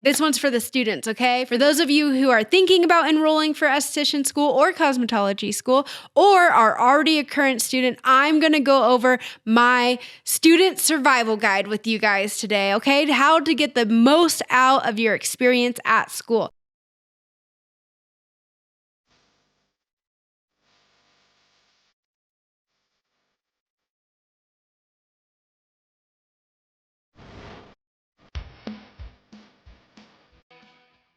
This one's for the students, okay? For those of you who are thinking about enrolling for esthetician school or cosmetology school, or are already a current student, I'm gonna go over my student survival guide with you guys today, okay? How to get the most out of your experience at school.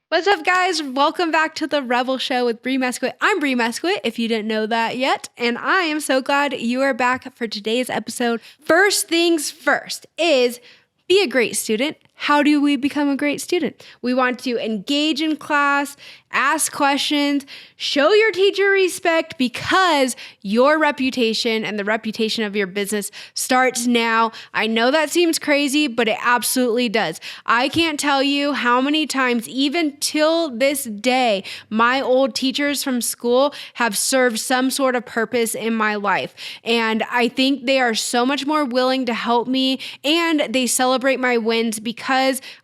What's up, guys? Welcome back to the Rebel Show with Bree Mesquit. I'm Bree Mesquit, if you didn't know that yet, and I am so glad you are back for today's episode. First things first is be a great student. How do we become a great student? We want to engage in class, ask questions, show your teacher respect, because your reputation and the reputation of your business starts now. I know that seems crazy, but it absolutely does. I can't tell you how many times, even till this day, my old teachers from school have served some sort of purpose in my life. And I think they are so much more willing to help me, and they celebrate my wins because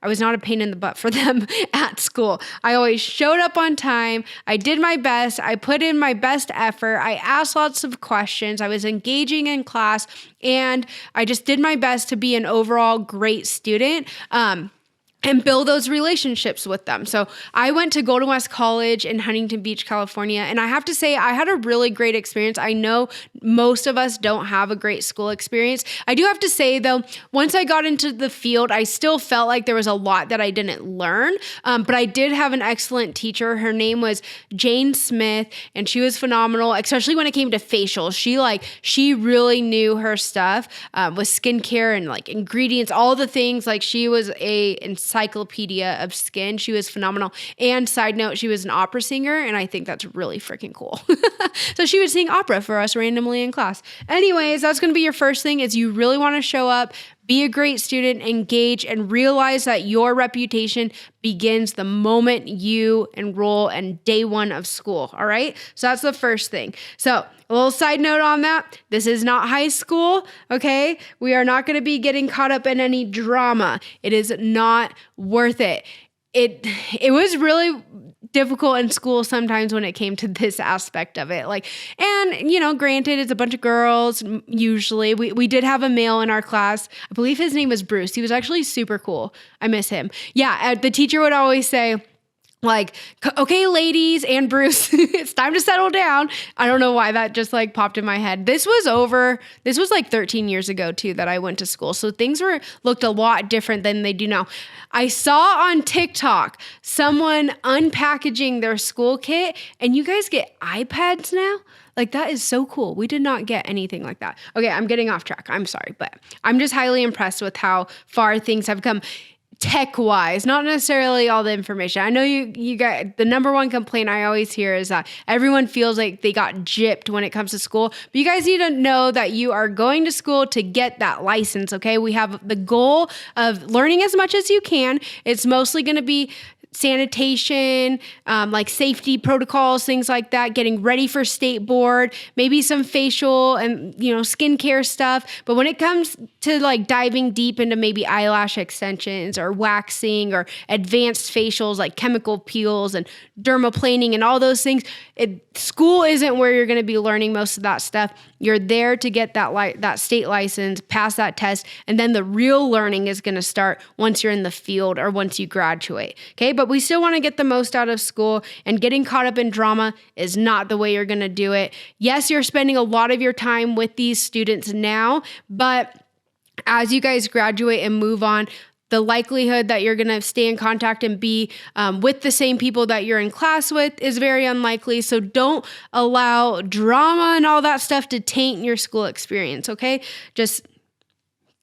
I was not a pain in the butt for them at school. I always showed up on time. I did my best. I put in my best effort. I asked lots of questions. I was engaging in class, and I just did my best to be an overall great student. And build those relationships with them. So I went to Golden West College in Huntington Beach, California, and I have to say I had a really great experience. I know most of us don't have a great school experience. I do have to say, though, once I got into the field, I still felt like there was a lot that I didn't learn, but I did have an excellent teacher. Her name was Jane Smith, and she was phenomenal, especially when it came to facials. She really knew her stuff with skincare and like ingredients, all the things. Like, she was a encyclopedia of skin. She was phenomenal. And side note, she was an opera singer, and I think that's really freaking cool. So she would sing opera for us randomly in class. Anyways, that's going to be your first thing, is you really want to show up, be a great student, engage, and realize that your reputation begins the moment you enroll in day one of school, all right? So that's the first thing. So a little side note on that, this is not high school, okay? We are not gonna be getting caught up in any drama. It is not worth it. It was really difficult in school sometimes when it came to this aspect of it. Granted, it's a bunch of girls, usually. We did have a male in our class. I believe his name was Bruce. He was actually super cool. I miss him. Yeah, the teacher would always say, like, okay, ladies and Bruce, it's time to settle down. I don't know why that just like popped in my head. This was like 13 years ago too that I went to school. So things looked a lot different than they do now. I saw on TikTok someone unpackaging their school kit, and you guys get iPads now? Like, that is so cool. We did not get anything like that. Okay, I'm getting off track. I'm sorry, but I'm just highly impressed with how far things have come. Tech-wise, not necessarily all the information. I know you got the number one complaint I always hear is that everyone feels like they got gypped when it comes to school. But you guys need to know that you are going to school to get that license, okay? We have the goal of learning as much as you can. It's mostly going to be sanitation, like safety protocols, things like that, getting ready for state board, maybe some facial and, skincare stuff. But when it comes to like diving deep into maybe eyelash extensions or waxing or advanced facials like chemical peels and dermaplaning and all those things, school isn't where you're going to be learning most of that stuff. You're there to get that state license, pass that test, and then the real learning is going to start once you're in the field or once you graduate. Okay, but we still want to get the most out of school, and getting caught up in drama is not the way you're going to do it. Yes, you're spending a lot of your time with these students now, but as you guys graduate and move on, the likelihood that you're going to stay in contact and be with the same people that you're in class with is very unlikely. So don't allow drama and all that stuff to taint your school experience, okay? Just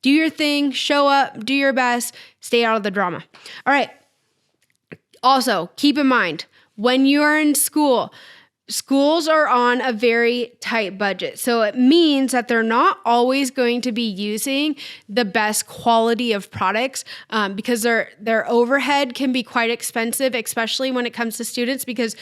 do your thing, show up, do your best, stay out of the drama. All right. Also, keep in mind, when you are in school, schools are on a very tight budget. So it means that they're not always going to be using the best quality of products because their overhead can be quite expensive, especially when it comes to students, because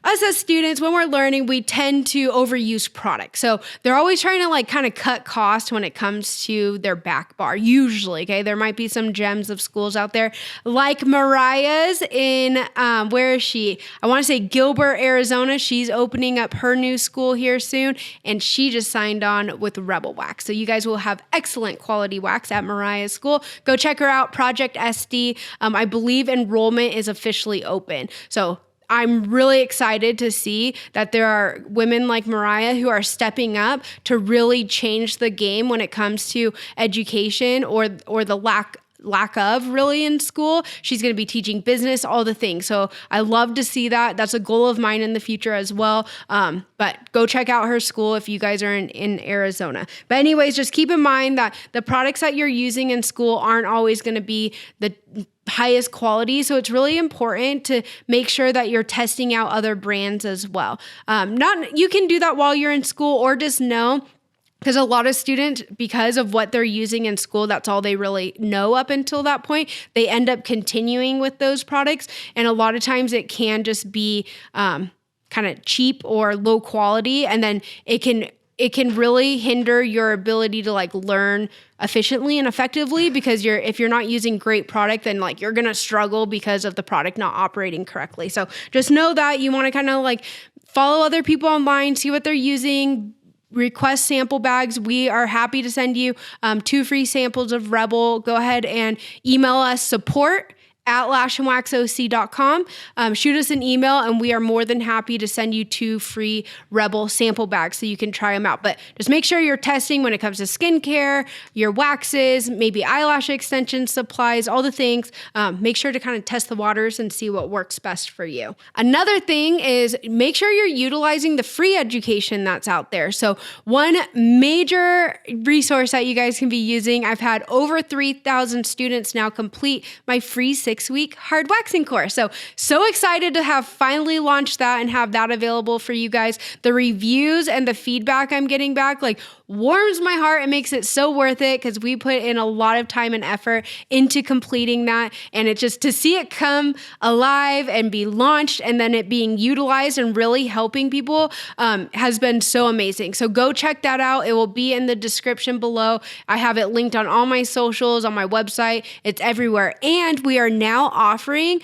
us as students, when we're learning, we tend to overuse products. So they're always trying to like kind of cut costs when it comes to their back bar, usually, okay? There might be some gems of schools out there like Mariah's in, where is she? I want to say Gilbert, Arizona. She's opening up her new school here soon, and she just signed on with Rebel Wax. So you guys will have excellent quality wax at Mariah's school. Go check her out, Project SD. I believe enrollment is officially open. So I'm really excited to see that there are women like Mariah who are stepping up to really change the game when it comes to education or the lack of really in school. She's going to be teaching business, all the things. So I love to see that. That's a goal of mine in the future as well. But go check out her school if you guys are in Arizona. But anyways, just keep in mind that the products that you're using in school aren't always going to be the highest quality. So it's really important to make sure that you're testing out other brands as well. You can do that while you're in school, or just know, because a lot of students, because of what they're using in school, that's all they really know up until that point. They end up continuing with those products. And a lot of times it can just be kind of cheap or low quality. And then it can really hinder your ability to like learn efficiently and effectively, because if you're not using great product, then like you're going to struggle because of the product not operating correctly. So just know that you want to kind of like follow other people online, see what they're using, request sample bags. We are happy to send you 2 free samples of Rebel. Go ahead and email us support@lashandwaxoc.com. Shoot us an email, and we are more than happy to send you 2 free Rebel sample bags so you can try them out. But just make sure you're testing when it comes to skincare, your waxes, maybe eyelash extension supplies, all the things. Make sure to kind of test the waters and see what works best for you. Another thing is make sure you're utilizing the free education that's out there. So one major resource that you guys can be using, I've had over 3,000 students now complete my free 6-week hard waxing course. So excited to have finally launched that and have that available for you guys. The reviews and the feedback I'm getting back like warms my heart and makes it so worth it, because we put in a lot of time and effort into completing that. And it just to see it come alive and be launched and then it being utilized and really helping people has been so amazing. So go check that out. It will be in the description below. I have it linked on all my socials, on my website. It's everywhere. And we are now offering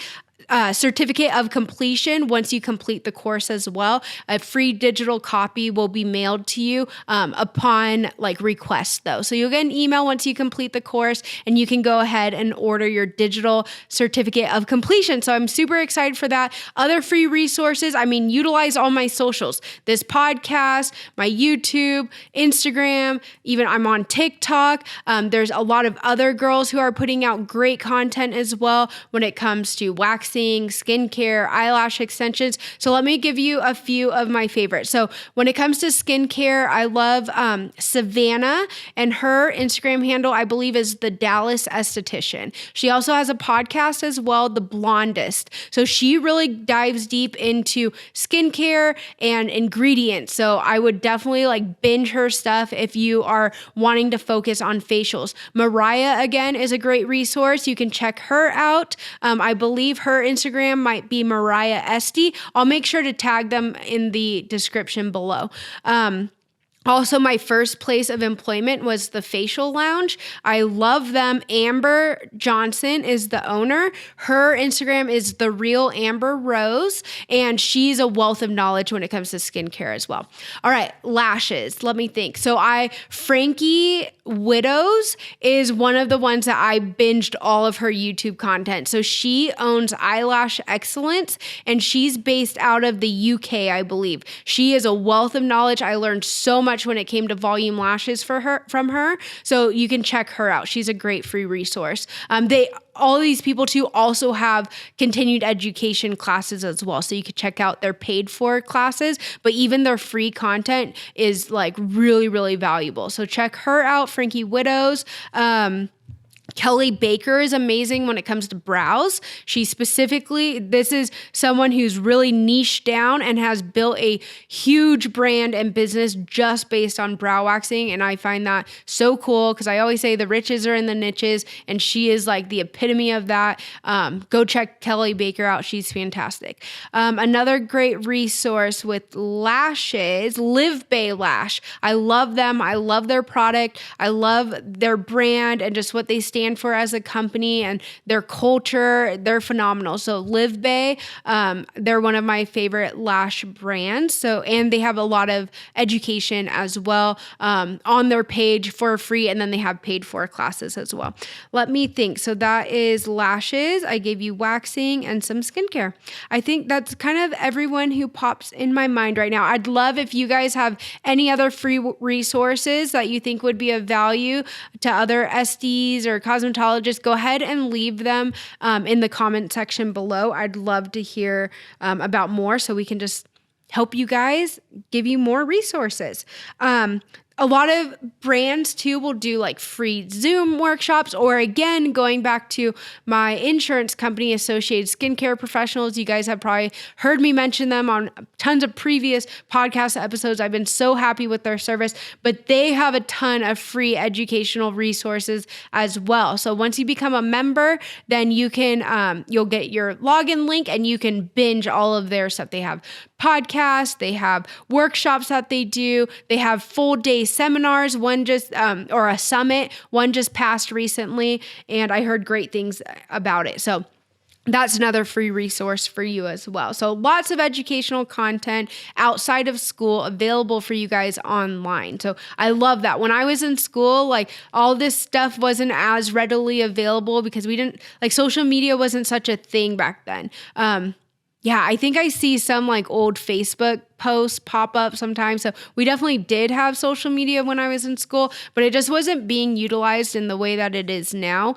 certificate of completion once you complete the course as well. A free digital copy will be mailed to you upon like request though. So you'll get an email once you complete the course, and you can go ahead and order your digital certificate of completion. So I'm super excited for that. Other free resources, utilize all my socials, this podcast, my YouTube, Instagram, even I'm on TikTok. There's a lot of other girls who are putting out great content as well when it comes to waxing, skincare, eyelash extensions. So let me give you a few of my favorites. So when it comes to skincare, I love Savannah, and her Instagram handle, I believe, is the Dallas Esthetician. She also has a podcast as well, The Blondest. So she really dives deep into skincare and ingredients. So I would definitely like binge her stuff if you are wanting to focus on facials. Mariah, again, is a great resource. You can check her out. I believe her Instagram might be Mariah SD. I'll make sure to tag them in the description below. Also, my first place of employment was the Facial Lounge. I love them. Amber Johnson is the owner. Her Instagram is The Real Amber Rose, and she's a wealth of knowledge when it comes to skincare as well. All right, lashes. Let me think. So Frankie Widows is one of the ones that I binged all of her YouTube content. So she owns Eyelash Excellence, and she's based out of the UK, I believe. She is a wealth of knowledge. I learned so much when it came to volume lashes from her. So you can check her out. She's a great free resource. All of these people too also have continued education classes as well. So you can check out their paid for classes, but even their free content is like really, really valuable. So check her out, Frankie Widows. Kelly Baker is amazing when it comes to brows. This is someone who's really niched down and has built a huge brand and business just based on brow waxing. And I find that so cool because I always say the riches are in the niches, and she is like the epitome of that. Go check Kelly Baker out. She's fantastic. Another great resource with lashes, Live Bay Lash. I love them. I love their product. I love their brand and just what they stand for as a company and their culture. They're phenomenal. So Live Bay, they're one of my favorite lash brands. So, and they have a lot of education as well on their page for free. And then they have paid for classes as well. Let me think. So that is lashes. I gave you waxing and some skincare. I think that's kind of everyone who pops in my mind right now. I'd love if you guys have any other free resources that you think would be of value to other SDs or cosmetologists. Go ahead and leave them in the comment section below. I'd love to hear about more so we can just help you guys, give you more resources. A lot of brands too will do like free Zoom workshops, or again, going back to my insurance company, Associated Skincare Professionals. You guys have probably heard me mention them on tons of previous podcast episodes. I've been so happy with their service, but they have a ton of free educational resources as well. So once you become a member, then you can, you'll get your login link and you can binge all of their stuff. They have podcasts, they have workshops that they do, they have full day seminars, one just, or a summit, one just passed recently, and I heard great things about it. So that's another free resource for you as well. So lots of educational content outside of school available for you guys online. So I love that. When I was in school, like all this stuff wasn't as readily available because we didn't, like social media wasn't such a thing back then. Yeah, I think I see some like old Facebook posts pop up sometimes. So we definitely did have social media when I was in school, but it just wasn't being utilized in the way that it is now.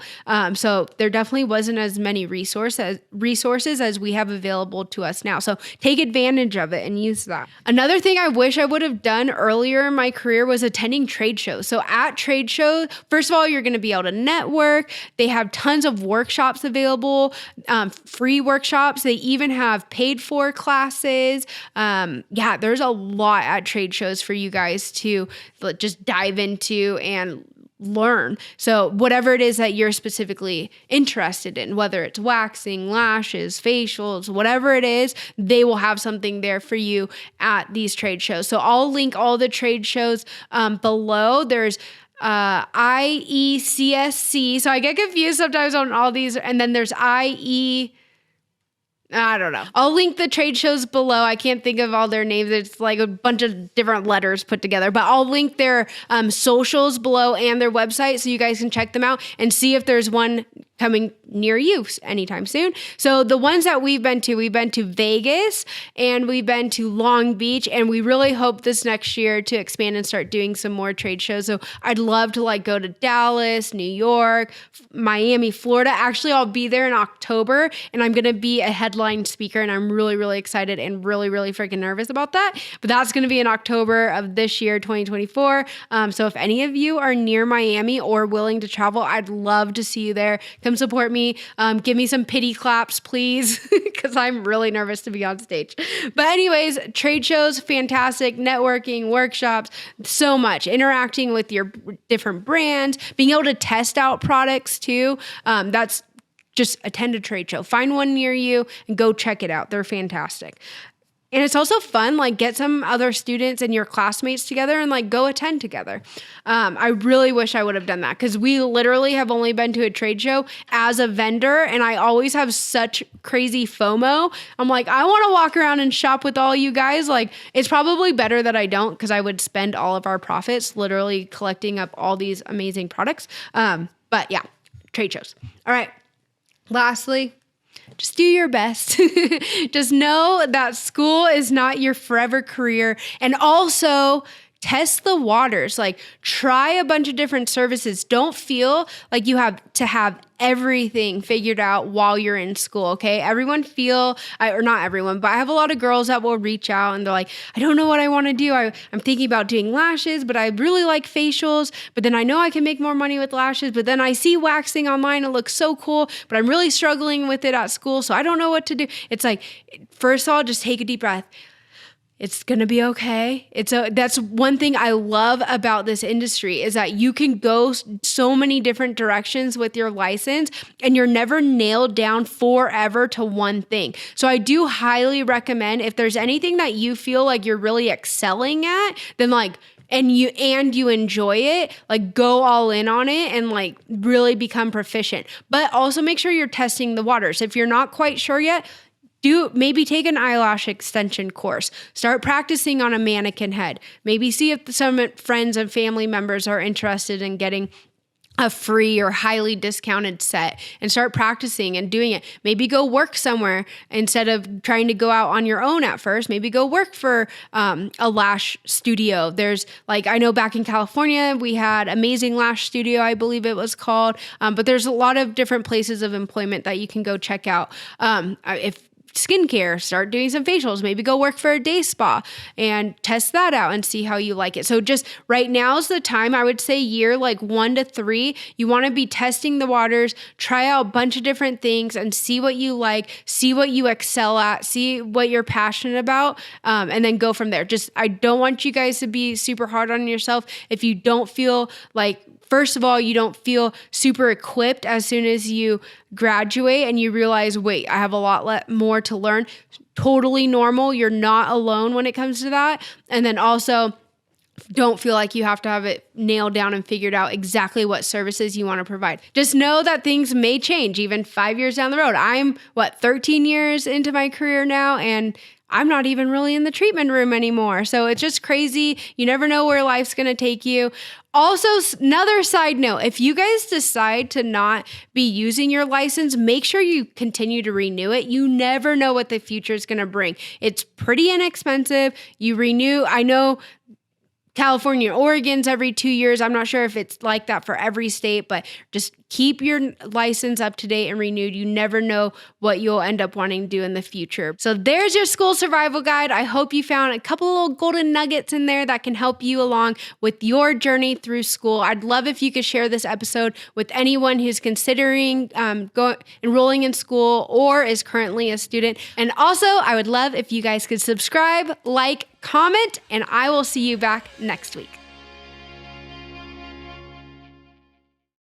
So there definitely wasn't as many resources as we have available to us now. So take advantage of it and use that. Another thing I wish I would have done earlier in my career was attending trade shows. So at trade shows, first of all, you're going to be able to network. They have tons of workshops available, free workshops. They even have paid for classes. Yeah, there's a lot at trade shows for you guys to just dive into and learn. So whatever it is that you're specifically interested in, whether it's waxing, lashes, facials, whatever it is, they will have something there for you at these trade shows. So I'll link all the trade shows below. There's IECSC. So I get confused sometimes on all these. And then there's I don't know. I'll link the trade shows below. I can't think of all their names. It's like a bunch of different letters put together, but I'll link their socials below and their website so you guys can check them out and see if there's one coming near you anytime soon. So the ones that we've been to Vegas and we've been to Long Beach, and we really hope this next year to expand and start doing some more trade shows. So I'd love to like go to Dallas, New York, Miami, Florida. Actually, I'll be there in October and I'm going to be a headline speaker, and I'm really, really excited and really, really freaking nervous about that. But that's going to be in October of this year, 2024. So if any of you are near Miami or willing to travel, I'd love to see you there. Come support me. Give me some pity claps, please, because I'm really nervous to be on stage. But anyways, trade shows, fantastic. Networking, workshops, so much. Interacting with your different brands, being able to test out products too. That's just attend a trade show. Find one near you and go check it out. They're fantastic. And it's also fun, like get some other students and your classmates together and like go attend together. I really wish I would have done that because we literally have only been to a trade show as a vendor, and I always have such crazy FOMO. I'm like, I want to walk around and shop with all you guys. Like, it's probably better that I don't because I would spend all of our profits literally collecting up all these amazing products. But yeah, trade shows. All right. Lastly, just do your best. Just know that school is not your forever career. And also test the waters, like try a bunch of different services. Don't feel like you have to have everything figured out while you're in school. Okay. Everyone or not everyone, but I have a lot of girls that will reach out and they're like, I don't know what I want to do. I'm thinking about doing lashes, but I really like facials, but then I know I can make more money with lashes, but then I see waxing online. It looks so cool, but I'm really struggling with it at school. So I don't know what to do. It's like, first of all, just take a deep breath. It's going to be okay. That's one thing I love about this industry is that you can go so many different directions with your license and you're never nailed down forever to one thing. So I do highly recommend if there's anything that you feel like you're really excelling at, then like, and you enjoy it, like go all in on it and like really become proficient. But also make sure you're testing the waters. If you're not quite sure yet, maybe take an eyelash extension course. Start practicing on a mannequin head. Maybe see if some friends and family members are interested in getting a free or highly discounted set and start practicing and doing it. Maybe go work somewhere instead of trying to go out on your own at first. Maybe go work for a lash studio. There's I know back in California, we had Amazing Lash Studio, I believe it was called. But there's a lot of different places of employment that you can go check out. If skincare, start doing some facials, maybe go work for a day spa and test that out and see how you like it. So just right now is the time, I would say year 1 to 3, you want to be testing the waters, try out a bunch of different things and see what you like, see what you excel at, see what you're passionate about, and then go from there. I don't want you guys to be super hard on yourself if you don't feel first of all, you don't feel super equipped as soon as you graduate and you realize, wait, I have a lot more to learn. Totally normal. You're not alone when it comes to that. And then also, don't feel like you have to have it nailed down and figured out exactly what services you want to provide. Just know that things may change even 5 years down the road. I'm 13 years into my career now, and I'm not even really in the treatment room anymore. So it's just crazy. You never know where life's going to take you. Also, another side note, if you guys decide to not be using your license, make sure you continue to renew it. You never know what the future is going to bring. It's pretty inexpensive. You renew. I know California and Oregon's every 2 years. I'm not sure if it's like that for every state, but just keep your license up to date and renewed. You never know what you'll end up wanting to do in the future. So there's your school survival guide. I hope you found a couple of little golden nuggets in there that can help you along with your journey through school. I'd love if you could share this episode with anyone who's considering enrolling in school or is currently a student. And also, I would love if you guys could subscribe, comment, and I will see you back next week.